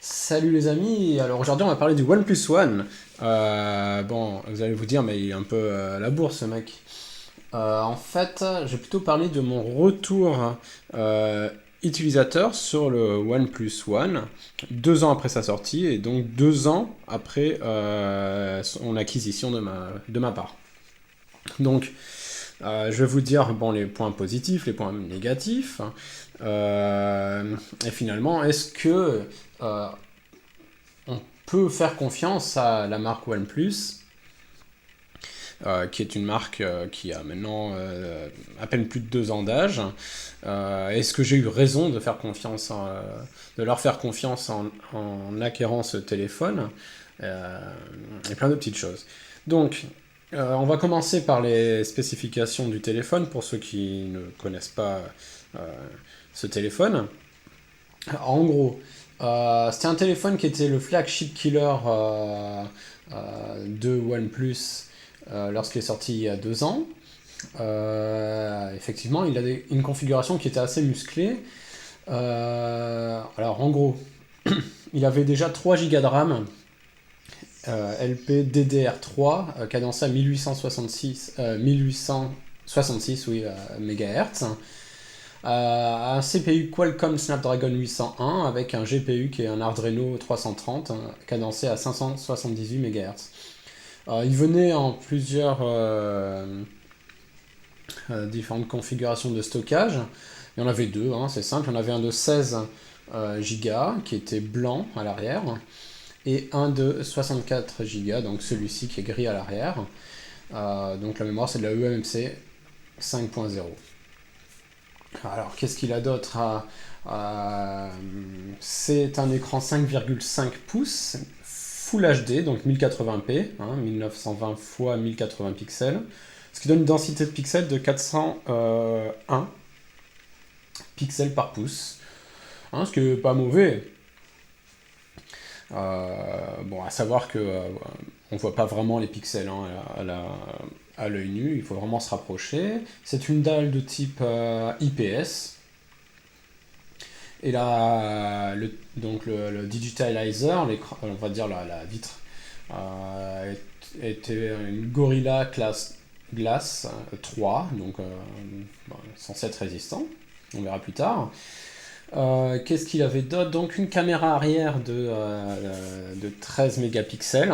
Salut les amis, alors aujourd'hui on va parler du OnePlus One. Bon, vous allez vous dire, mais il est un peu à la bourse ce mec. En fait, je vais plutôt parler de mon retour utilisateur sur le OnePlus One, 2 ans après sa sortie, et donc 2 ans après son acquisition de ma part. Donc, je vais vous dire bon, les points positifs, les points négatifs, et finalement, est-ce que on peut faire confiance à la marque OnePlus, qui est une marque qui a maintenant à peine plus de 2 ans d'âge. Est-ce que j'ai eu raison de leur faire confiance en acquérant ce téléphone, et plein de petites choses. Donc, on va commencer par les spécifications du téléphone pour ceux qui ne connaissent pas euh, ce téléphone. En gros, c'était un téléphone qui était le flagship killer de OnePlus lorsqu'il est sorti il y a 2 ans. Effectivement, il a une configuration qui était assez musclée. Alors, en gros, il avait déjà 3 Go de RAM, LPDDR3, cadencé à 1866 oui, MHz. Un CPU Qualcomm Snapdragon 801 avec un GPU qui est un Adreno 330, cadencé à 578 MHz. Il venait en plusieurs différentes configurations de stockage. Il y en avait deux, c'est simple. Il y en avait un de 16 Go qui était blanc à l'arrière et un de 64 Go, donc celui-ci qui est gris à l'arrière. Donc la mémoire c'est de la eMMC 5.0. Alors qu'est-ce qu'il a d'autre? C'est un écran 5,5 pouces Full HD, donc 1080p, 1920 x 1080 pixels, ce qui donne une densité de pixels de 401 pixels par pouce, ce qui n'est pas mauvais. Bon, à savoir que on voit pas vraiment les pixels à l'œil nu, il faut vraiment se rapprocher. C'est une dalle de type IPS. Et là, donc le digitalizer, on va dire la vitre, était une Gorilla Glass 3, donc censé être résistant. On verra plus tard. Qu'est-ce qu'il avait d'autre? Donc une caméra arrière de 13 mégapixels.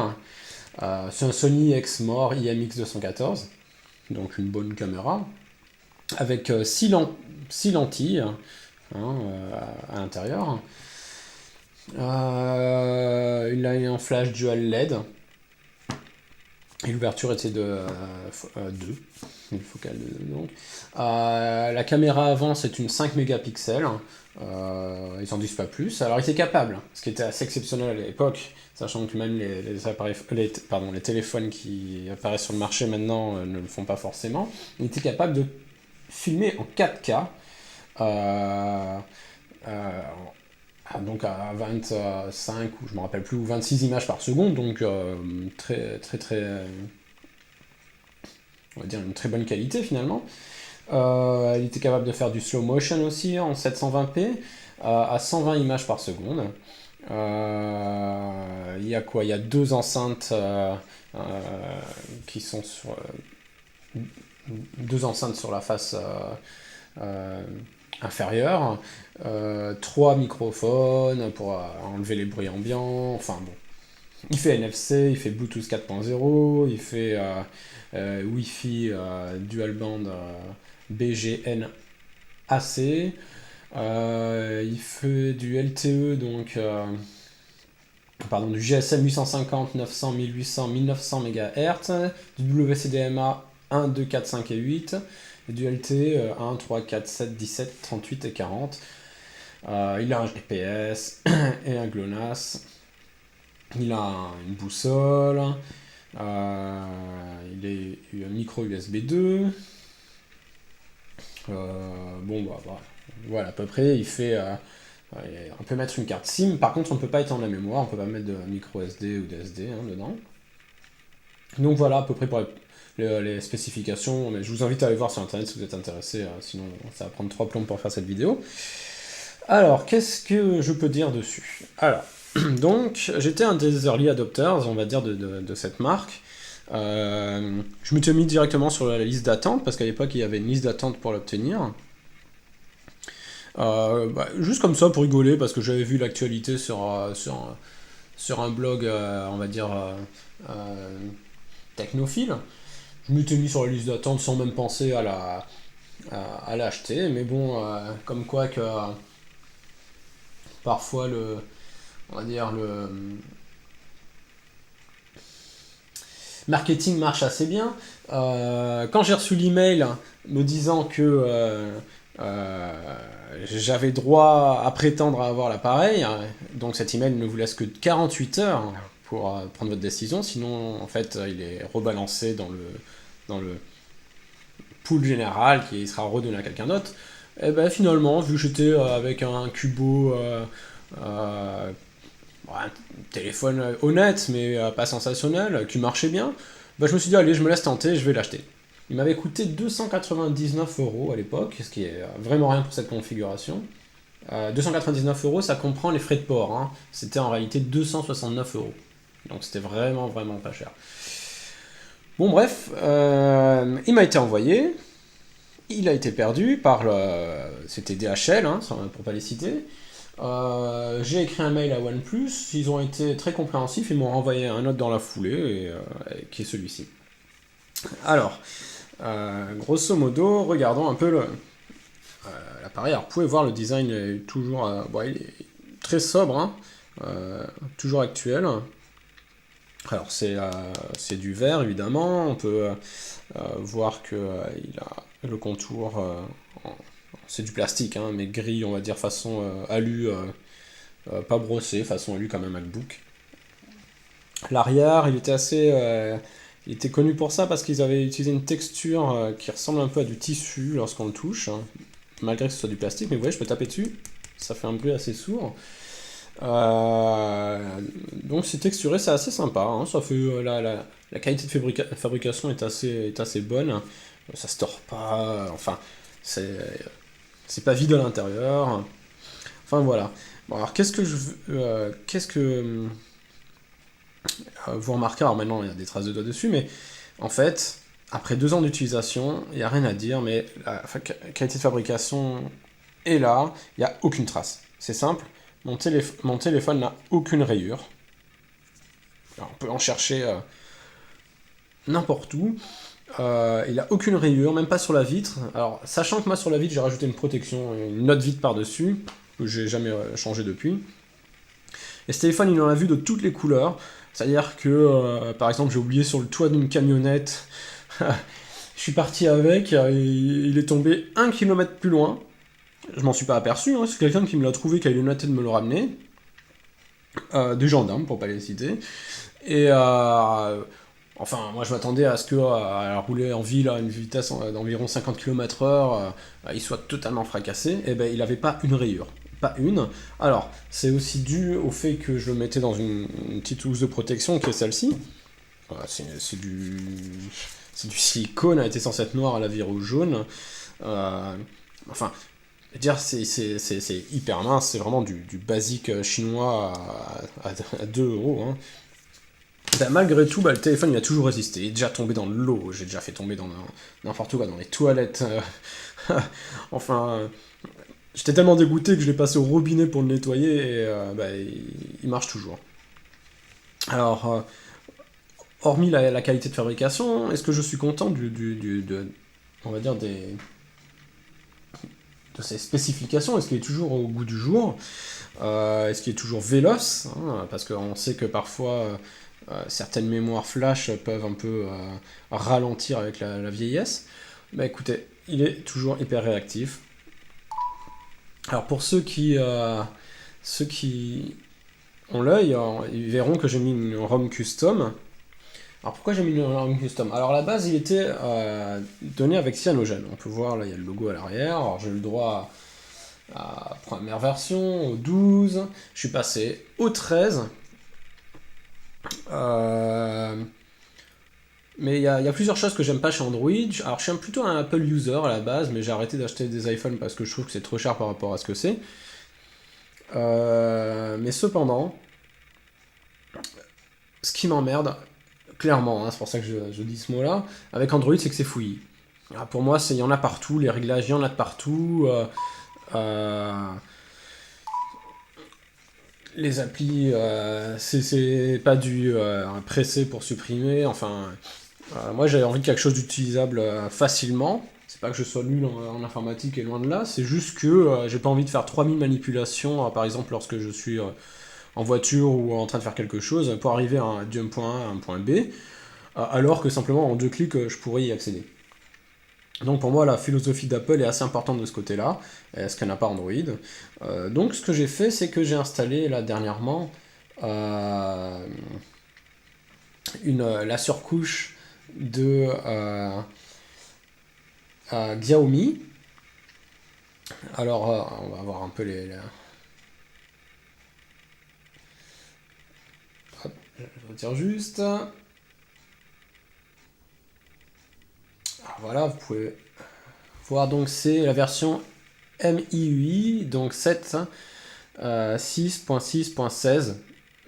C'est un Sony Exmor IMX214, donc une bonne caméra, avec 6 lentilles à l'intérieur. Il a un flash dual LED. Et l'ouverture était de 2, une focale donc. La caméra avant c'est une 5 mégapixels, ils n'en disent pas plus. Alors il était capable, ce qui était assez exceptionnel à l'époque, sachant que même les téléphones qui apparaissent sur le marché maintenant ne le font pas forcément. Il était capable de filmer en 4K, donc à 25 ou je me rappelle plus, ou 26 images par seconde, donc très on va dire une très bonne qualité finalement. Il était capable de faire du slow motion aussi en 720p à 120 images par seconde. Il y a quoi? Il y a 2 enceintes qui sont sur 2 enceintes sur la face inférieure, 3 microphones pour enlever les bruits ambiants, enfin bon. Il fait NFC, il fait Bluetooth 4.0, il fait Wi-Fi dual band BGN AC, il fait du LTE, donc du GSM 850, 900, 1800, 1900 MHz, du WCDMA 1, 2, 4, 5 et 8, et du LTE 1, 3, 4, 7, 17, 38 et 40. Il a un GPS et un GLONASS. Il a une boussole. Il est un micro USB 2. Bon, voilà, à peu près. Il fait On peut mettre une carte SIM, par contre on ne peut pas étendre la mémoire, on ne peut pas mettre de micro SD ou d'SD dedans. Donc voilà à peu près pour les spécifications, mais je vous invite à aller voir sur internet si vous êtes intéressé, sinon ça va prendre 3 plombs pour faire cette vidéo. Alors, qu'est-ce que je peux dire dessus? Alors, donc, j'étais un des early adopters, on va dire, de cette marque. Je m'étais mis directement sur la liste d'attente, parce qu'à l'époque, il y avait une liste d'attente pour l'obtenir. Juste comme ça, pour rigoler, parce que j'avais vu l'actualité sur un blog, on va dire, technophile. Je m'étais mis sur la liste d'attente sans même penser à l'acheter, mais bon, comme quoi que parfois on va dire le marketing marche assez bien. Quand j'ai reçu l'email me disant que j'avais droit à prétendre à avoir l'appareil, donc cet email ne vous laisse que 48 heures pour prendre votre décision, sinon en fait il est rebalancé dans le pool général qui sera redonné à quelqu'un d'autre. Et ben finalement, vu que j'étais avec un Cubo, un téléphone honnête mais pas sensationnel, qui marchait bien, ben je me suis dit allez, je me laisse tenter, je vais l'acheter. Il m'avait coûté 299 € à l'époque, ce qui est vraiment rien pour cette configuration. 299 €, ça comprend les frais de port, hein. C'était en réalité 269 €. Donc c'était vraiment vraiment pas cher. Bon bref, il m'a été envoyé, il a été perdu par c'était DHL, hein, pour pas les citer. J'ai écrit un mail à OnePlus, ils ont été très compréhensifs, ils m'ont renvoyé un autre dans la foulée, qui est celui-ci. Alors, grosso modo, regardons un peu l'appareil. Alors, vous pouvez voir le design est toujours il est très sobre, hein, toujours actuel. Alors, c'est du verre, évidemment. On peut voir que il a le contour, c'est du plastique, hein, mais gris, on va dire, façon alu, pas brossé, façon alu comme un MacBook. L'arrière, il était connu pour ça parce qu'ils avaient utilisé une texture qui ressemble un peu à du tissu lorsqu'on le touche, hein, malgré que ce soit du plastique, mais vous voyez, je peux taper dessus, ça fait un bruit assez sourd. Donc c'est texturé, c'est assez sympa, hein, ça fait, la qualité de fabrication est assez bonne, ça se tord pas, enfin, c'est pas vide à l'intérieur, enfin voilà. Bon, alors qu'est-ce que vous remarquez, alors maintenant il y a des traces de doigts dessus, mais en fait, après 2 ans d'utilisation, il n'y a rien à dire, mais la qualité de fabrication est là, il n'y a aucune trace. C'est simple, mon téléphone n'a aucune rayure. Alors, on peut en chercher n'importe où. Il n'a aucune rayure, même pas sur la vitre. Alors, sachant que moi sur la vitre, j'ai rajouté une protection, une autre vitre par-dessus, que j'ai jamais changé depuis. Et ce téléphone, il en a vu de toutes les couleurs. C'est-à-dire que, par exemple, j'ai oublié sur le toit d'une camionnette. Je suis parti avec, il est tombé 1 km plus loin. Je m'en suis pas aperçu, hein, c'est quelqu'un qui me l'a trouvé, qui a eu l'honnêteté de me le ramener. Des gendarmes, pour pas les citer. Et enfin, moi je m'attendais à ce que rouler en ville à une vitesse d'environ 50 km/h, il soit totalement fracassé. Et ben il avait pas une rayure. Pas une. Alors, c'est aussi dû au fait que je le mettais dans une petite housse de protection qui est celle-ci. C'est du silicone, elle était censée être noire, elle a viré au jaune. Enfin, je veux dire, c'est hyper mince, c'est vraiment du basique chinois à 2 €. Hein. Ben, malgré tout, le téléphone il a toujours résisté. Il est déjà tombé dans l'eau, j'ai déjà fait tomber dans n'importe quoi, dans les toilettes. Enfin. J'étais tellement dégoûté que je l'ai passé au robinet pour le nettoyer et il marche toujours. Alors, hormis la qualité de fabrication, est-ce que je suis content on va dire de ses spécifications? Est-ce qu'il est toujours au goût du jour? Est-ce qu'il est toujours véloce, hein, parce qu'on sait que parfois certaines mémoires flash peuvent un peu ralentir avec la vieillesse. Bah écoutez, il est toujours hyper réactif. Alors pour ceux qui ont l'œil, ils verront que j'ai mis une ROM custom. Alors pourquoi j'ai mis une ROM custom? Alors à la base il était donné avec Cyanogen. On peut voir là il y a le logo à l'arrière. Alors j'ai eu le droit première version, au 12, je suis passé au 13. Mais il y a plusieurs choses que j'aime pas chez Android. Alors je suis plutôt un Apple user à la base, mais j'ai arrêté d'acheter des iPhones parce que je trouve que c'est trop cher par rapport à ce que c'est. Mais cependant, ce qui m'emmerde, clairement, hein, c'est pour ça que je dis ce mot-là, avec Android, c'est que c'est fouillis. Pour moi, il y en a partout, les réglages, il y en a de partout. Les applis, c'est pas du presser pour supprimer. Enfin, moi j'avais envie de quelque chose d'utilisable facilement. C'est pas que je sois nul en informatique et loin de là, c'est juste que j'ai pas envie de faire 3000 manipulations, par exemple lorsque je suis en voiture ou en train de faire quelque chose, pour arriver d'un point A à un point B, alors que simplement en 2 clics je pourrais y accéder. Donc pour moi la philosophie d'Apple est assez importante de ce côté-là, ce qu'elle n'a pas Android. Donc ce que j'ai fait, c'est que j'ai installé là dernièrement la surcouche de Xiaomi. Alors on va voir un peu Hop, je retire juste. Alors voilà, vous pouvez voir, donc c'est la version MIUI, donc 7.6.6.16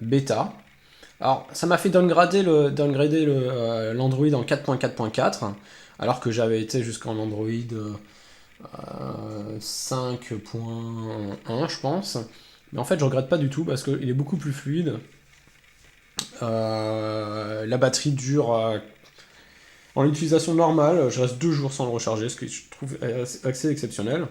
bêta. Alors ça m'a fait downgrader l'Android en 4.4.4, alors que j'avais été jusqu'en Android 5.1 je pense. Mais en fait je regrette pas du tout parce qu'il est beaucoup plus fluide. La batterie dure en utilisation normale, je reste 2 jours sans le recharger, ce que je trouve assez exceptionnel.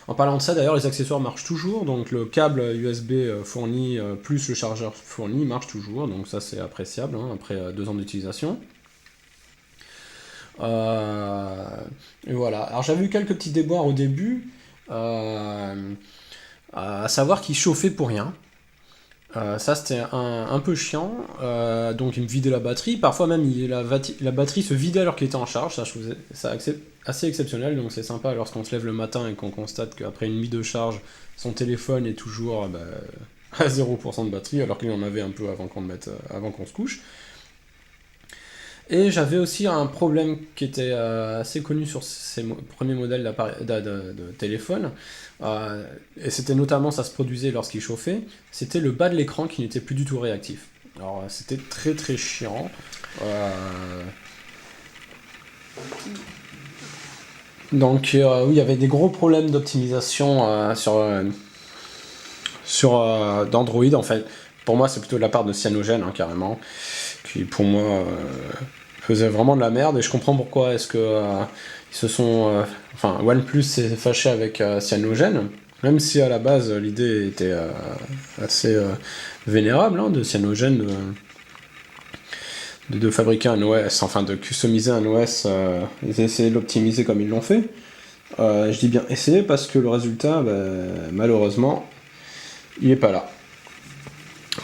En parlant de ça, d'ailleurs, les accessoires marchent toujours, donc le câble USB fourni plus le chargeur fourni marche toujours, donc ça c'est appréciable hein, après 2 ans d'utilisation. Et voilà. Alors j'avais eu quelques petits déboires au début, à savoir qu'il chauffait pour rien. Ça c'était un peu chiant, donc il me vidait la batterie, parfois même la batterie se vidait alors qu'il était en charge, ça je trouve ça assez exceptionnel, donc c'est sympa lorsqu'on se lève le matin et qu'on constate qu'après une nuit de charge, son téléphone est toujours à 0% de batterie alors qu'il en avait un peu avant qu'on se couche. Et j'avais aussi un problème qui était assez connu sur ces premiers modèles de téléphone, et c'était notamment, ça se produisait lorsqu'il chauffait, c'était le bas de l'écran qui n'était plus du tout réactif. Alors c'était très très chiant. Donc oui, il y avait des gros problèmes d'optimisation d'Android en fait. Pour moi c'est plutôt de la part de Cyanogen hein, carrément, qui pour moi faisait vraiment de la merde, et je comprends pourquoi est-ce que ils se sont enfin OnePlus s'est fâché avec Cyanogen, même si à la base l'idée était assez vénérable hein, de Cyanogen de fabriquer un OS, enfin de customiser un OS, ils essayaient de l'optimiser comme ils l'ont fait. Je dis bien essayer parce que le résultat malheureusement il est pas là.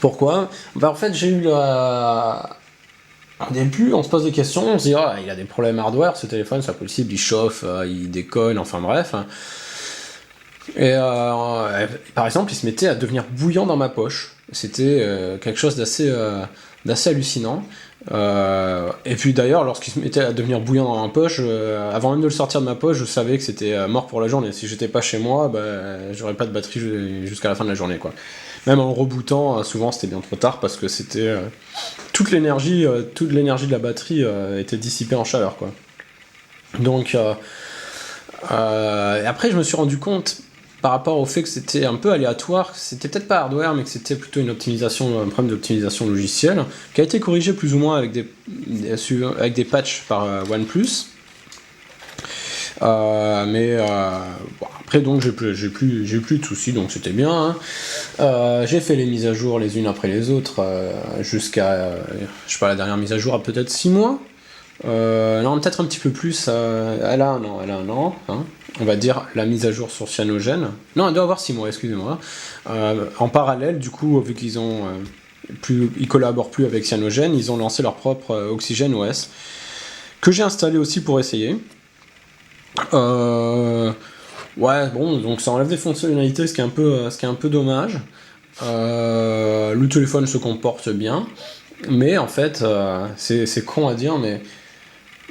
Pourquoi? En fait j'ai eu au début, on se pose des questions, on se dit il a des problèmes hardware, ce téléphone, c'est pas possible, il chauffe, il déconne, enfin bref. Et par exemple, il se mettait à devenir bouillant dans ma poche. C'était quelque chose d'assez hallucinant. Et puis d'ailleurs, lorsqu'il se mettait à devenir bouillant dans ma poche, avant même de le sortir de ma poche, je savais que c'était mort pour la journée. Si j'étais pas chez moi, j'aurais pas de batterie jusqu'à la fin de la journée, quoi. Même en le rebootant, souvent c'était bien trop tard parce que c'était toute l'énergie de la batterie était dissipée en chaleur, quoi. Donc après, je me suis rendu compte par rapport au fait que c'était un peu aléatoire, que c'était peut-être pas hardware, mais que c'était plutôt un problème d'optimisation logicielle, qui a été corrigé plus ou moins avec des patchs par OnePlus. Mais après donc j'ai plus de soucis, donc c'était bien hein. J'ai fait les mises à jour les unes après les autres jusqu'à je sais pas, la dernière mise à jour a peut-être 6 mois, non peut-être un petit peu plus, elle a un an hein. On va dire la mise à jour sur Cyanogen, non elle doit avoir 6 mois, excusez-moi. En parallèle du coup, vu qu'ils ont ils collaborent plus avec Cyanogen, ils ont lancé leur propre Oxygen OS que j'ai installé aussi pour essayer. Ouais, bon, donc ça enlève des fonctionnalités, ce qui est un peu dommage. Le téléphone se comporte bien, mais en fait, c'est con à dire, mais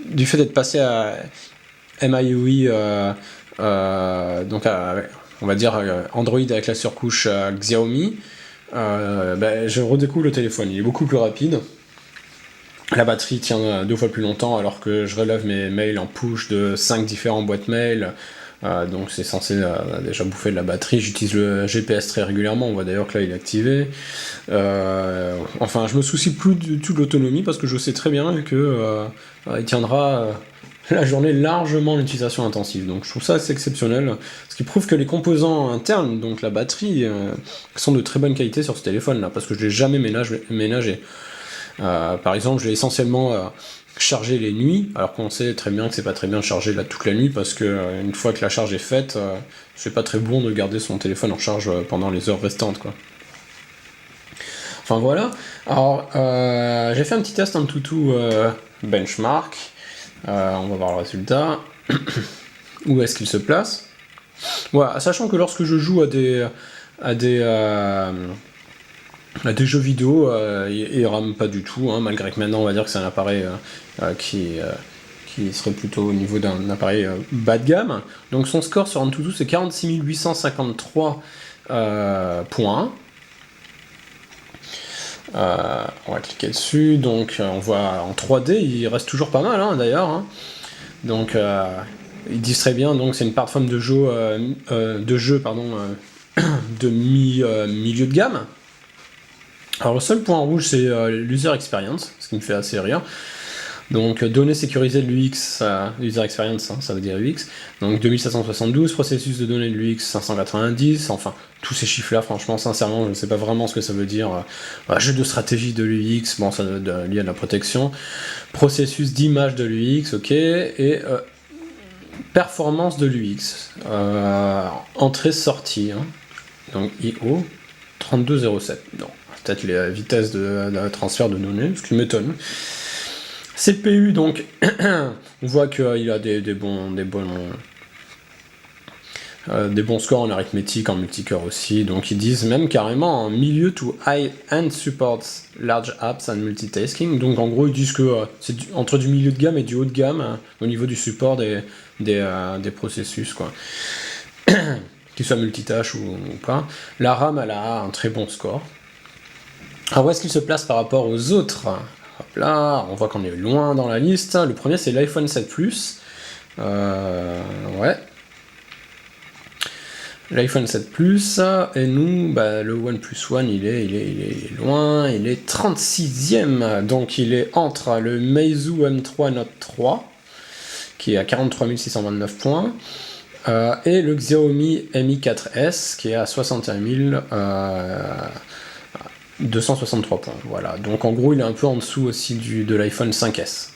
du fait d'être passé à MIUI, donc on va dire Android avec la surcouche Xiaomi, je redécouvre le téléphone. Il est beaucoup plus rapide. La batterie tient 2 fois plus longtemps alors que je relève mes mails en push de 5 différents boîtes mail. Donc c'est censé déjà bouffer de la batterie. J'utilise le GPS très régulièrement, on voit d'ailleurs que là il est activé. Enfin, je me soucie plus du tout de l'autonomie parce que je sais très bien que il tiendra la journée largement l'utilisation intensive. Donc je trouve ça assez exceptionnel, ce qui prouve que les composants internes, donc la batterie, sont de très bonne qualité sur ce téléphone là, parce que je l'ai jamais ménagé. Par exemple, je l'ai essentiellement chargé les nuits, alors qu'on sait très bien que c'est pas très bien de charger là toute la nuit parce que une fois que la charge est faite, c'est pas très bon de garder son téléphone en charge pendant les heures restantes, quoi. Enfin voilà. Alors j'ai fait un petit test Antutu benchmark. On va voir le résultat. Où est-ce qu'il se place? Voilà, sachant que lorsque je joue à des jeux vidéo, il rame pas du tout, hein, malgré que maintenant on va dire que c'est un appareil qui serait plutôt au niveau d'un appareil bas de gamme. Donc son score sur Antutu c'est 46 853 points. On va cliquer dessus, donc on voit en 3D, il reste toujours pas mal hein, d'ailleurs. Hein. Donc ils disent très bien, donc c'est une plateforme de jeu, de milieu de gamme. Alors le seul point rouge c'est l'user experience, ce qui me fait assez rire. Donc données sécurisées de l'UX, user experience, hein, ça veut dire UX. Donc 2772, processus de données de l'UX 590, enfin tous ces chiffres là franchement sincèrement je ne sais pas vraiment ce que ça veut dire. Jeu de stratégie de l'UX, bon ça doit être lié à la protection. Processus d'image de l'UX, ok, et performance de l'UX. Entrée-sortie, hein. Donc IO 3207. Non, peut-être les vitesses de transfert de données, ce qui m'étonne. CPU, donc, on voit qu'il a des bons scores en arithmétique, en multicœur aussi. Donc ils disent même carrément en milieu to high-end supports large apps and multitasking. Donc en gros ils disent que c'est entre du milieu de gamme et du haut de gamme au niveau du support des processus, quoi. Qu'ils soient multitâches ou pas. La RAM elle a un très bon score. Alors où est-ce qu'il se place par rapport aux autres? Hop là, on voit qu'on est loin dans la liste. Le premier c'est l'iPhone 7 Plus. Ouais. L'iPhone 7 Plus, et nous, le OnePlus One, il est loin, il est 36e, donc il est entre le Meizu M3 Note 3, qui est à 43 629 points, et le Xiaomi Mi 4S, qui est à 61 263 points. Voilà, donc en gros, il est un peu en dessous aussi de l'iPhone 5S.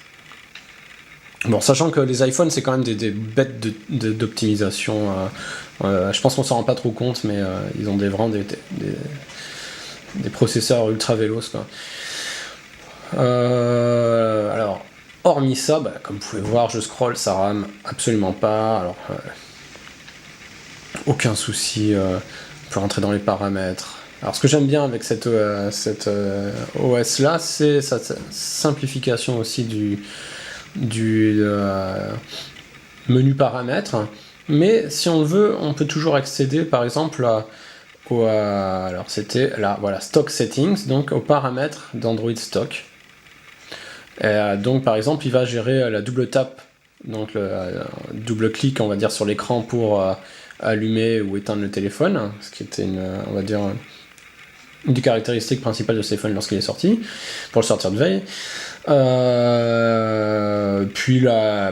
Bon, sachant que les iPhones, c'est quand même des bêtes d'optimisation. Je pense qu'on s'en rend pas trop compte, mais ils ont vraiment des processeurs ultra véloces, quoi. Alors, hormis ça, comme vous pouvez voir, je scroll, ça rame absolument pas. Alors, aucun souci, on peut rentrer dans les paramètres. Alors, ce que j'aime bien avec cette OS là, c'est sa simplification aussi du menu paramètres, mais si on le veut, on peut toujours accéder par exemple alors c'était là, voilà, stock settings, donc aux paramètres d'Android stock. Donc par exemple, il va gérer la double tap, donc le double clic, on va dire, sur l'écran pour allumer ou éteindre le téléphone, ce qui était on va dire une des caractéristiques principales de ce téléphone lorsqu'il est sorti, pour le sortir de veille. Puis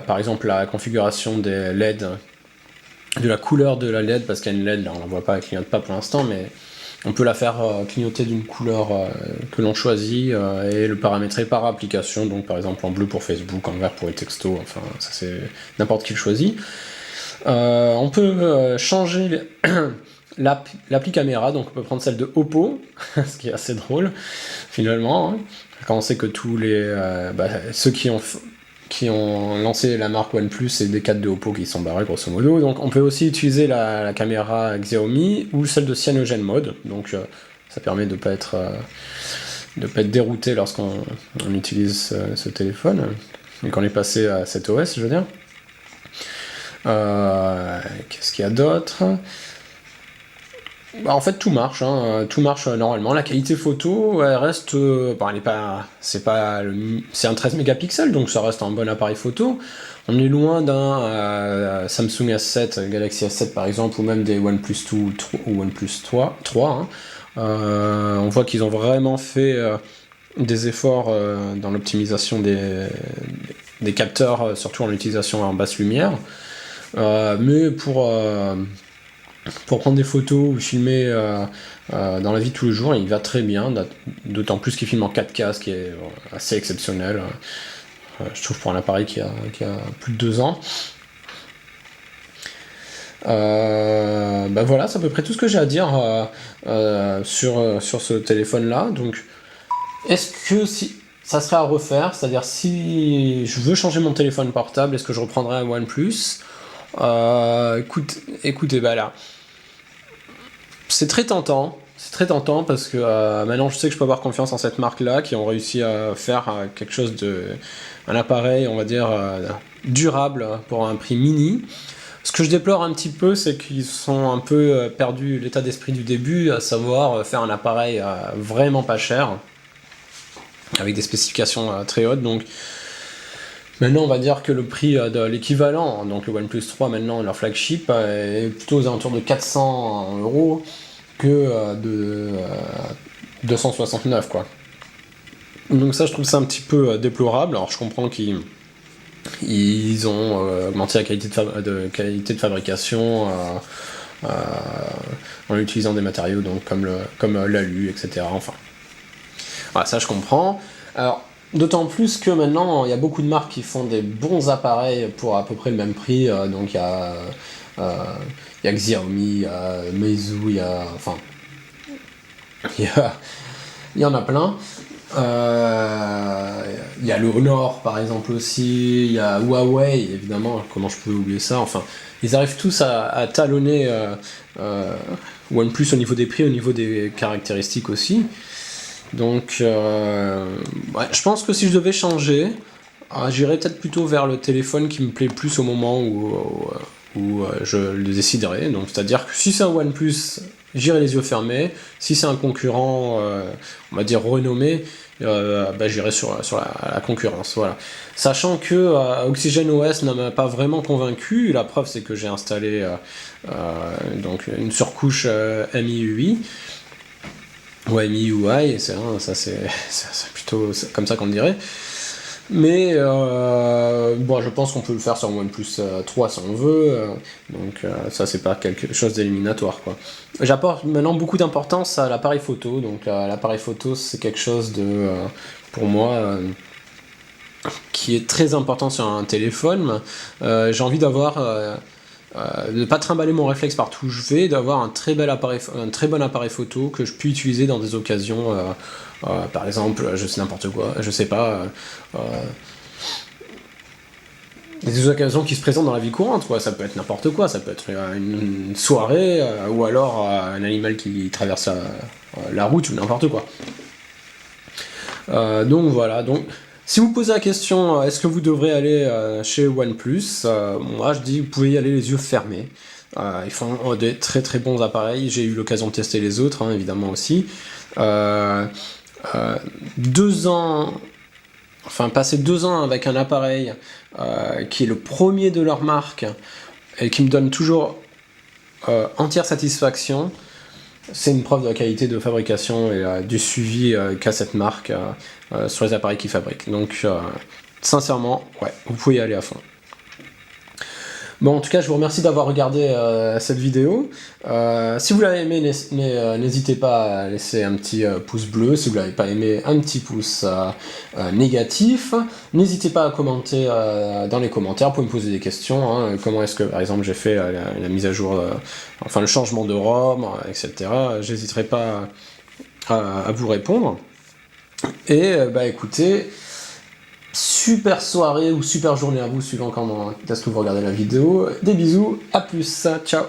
par exemple la configuration des LED, de la couleur de la LED, parce qu'il y a une LED, là on la voit pas, elle clignote pas pour l'instant, mais on peut la faire clignoter d'une couleur que l'on choisit, et le paramétrer par application, donc par exemple en bleu pour Facebook, en vert pour les textos, enfin ça c'est n'importe qui le choisit. On peut changer l'appli caméra, donc on peut prendre celle de Oppo, ce qui est assez drôle finalement, hein, quand on sait que tous les ceux qui qui ont lancé la marque OnePlus et des 4 de Oppo qui sont barrés grosso modo. Donc on peut aussi utiliser la caméra Xiaomi ou celle de CyanogenMod, donc ça permet de ne pas être dérouté lorsqu'on utilise ce téléphone, et qu'on est passé à cet OS, je veux dire. Qu'est-ce qu'il y a d'autre? En fait, tout marche, normalement. La qualité photo, elle reste, elle est pas, c'est un 13 mégapixels, donc ça reste un bon appareil photo. On est loin d'un Samsung S7, Galaxy S7 par exemple, ou même des OnePlus 2 ou OnePlus 3. On voit qu'ils ont vraiment fait des efforts dans l'optimisation des capteurs, surtout en utilisation en basse lumière. Mais pour prendre des photos ou filmer dans la vie de tous les jours, il va très bien, d'autant plus qu'il filme en 4K, ce qui est assez exceptionnel, je trouve, pour un appareil qui a plus de 2 ans. Voilà, c'est à peu près tout ce que j'ai à dire sur ce téléphone-là. Donc, est-ce que si ça serait à refaire, c'est-à-dire si je veux changer mon téléphone portable, est-ce que je reprendrais un OnePlus? Écoutez, là, c'est très tentant parce que maintenant je sais que je peux avoir confiance en cette marque-là, qui ont réussi à faire quelque chose un appareil, on va dire, durable pour un prix mini. Ce que je déplore un petit peu, c'est qu'ils sont un peu perdu l'état d'esprit du début, à savoir faire un appareil vraiment pas cher, avec des spécifications très hautes. Donc maintenant, on va dire que le prix de l'équivalent, donc le OnePlus 3, maintenant, leur flagship, est plutôt aux alentours de 400 € que de 269, quoi. Donc ça, je trouve ça un petit peu déplorable. Alors je comprends qu'ils ont augmenté la qualité de fabrication en utilisant des matériaux donc, comme l'alu, etc. Enfin, voilà, ça je comprends. Alors, d'autant plus que maintenant, il y a beaucoup de marques qui font des bons appareils pour à peu près le même prix. Donc il y a Xiaomi, il y a Meizu, il y en a plein. Il y a le Honor par exemple aussi, il y a Huawei évidemment, comment je peux oublier ça, enfin ils arrivent tous à talonner OnePlus au niveau des prix, au niveau des caractéristiques aussi. Donc je pense que si je devais changer, j'irais peut-être plutôt vers le téléphone qui me plaît plus au moment où je le déciderai. Donc c'est-à-dire que si c'est un OnePlus, j'irai les yeux fermés. Si c'est un concurrent, on va dire renommé, j'irai sur la concurrence. Voilà. Sachant que OxygenOS ne m'a pas vraiment convaincu. La preuve, c'est que j'ai installé donc une surcouche MIUI. Ou MIUI, c'est plutôt comme ça qu'on dirait. Mais je pense qu'on peut le faire sur OnePlus 3 si on veut, donc ça c'est pas quelque chose d'éliminatoire, quoi. J'apporte maintenant beaucoup d'importance à l'appareil photo, donc l'appareil photo c'est quelque chose de, pour moi, qui est très important sur un téléphone. J'ai envie d'avoir, de ne pas trimballer mon réflexe partout où je vais, d'avoir un très bon appareil photo que je puis utiliser dans des occasions, par exemple, je sais n'importe quoi, je sais pas, des occasions qui se présentent dans la vie courante, quoi. Ça peut être n'importe quoi, ça peut être une soirée, ou alors un animal qui traverse la route, ou n'importe quoi. Donc voilà, si vous posez la question, est-ce que vous devrez aller chez OnePlus, moi je dis vous pouvez y aller les yeux fermés. Ils font des très très bons appareils, j'ai eu l'occasion de tester les autres, évidemment aussi. 2 ans, passer 2 ans avec un appareil qui est le premier de leur marque et qui me donne toujours entière satisfaction, c'est une preuve de la qualité de fabrication et du suivi qu'a cette marque sur les appareils qu'ils fabriquent. Donc, sincèrement, vous pouvez y aller à fond. Bon, en tout cas, je vous remercie d'avoir regardé cette vidéo. Si vous l'avez aimé, n'hésitez pas à laisser un petit pouce bleu. Si vous ne l'avez pas aimé, un petit pouce négatif. N'hésitez pas à commenter dans les commentaires. Vous pouvez me poser des questions. Comment est-ce que, par exemple, j'ai fait la mise à jour, le changement de ROM, etc. J'hésiterai pas à vous répondre. Et écoutez, super soirée ou super journée à vous, suivant quand est-ce que vous regardez la vidéo. Des bisous, à plus, ciao.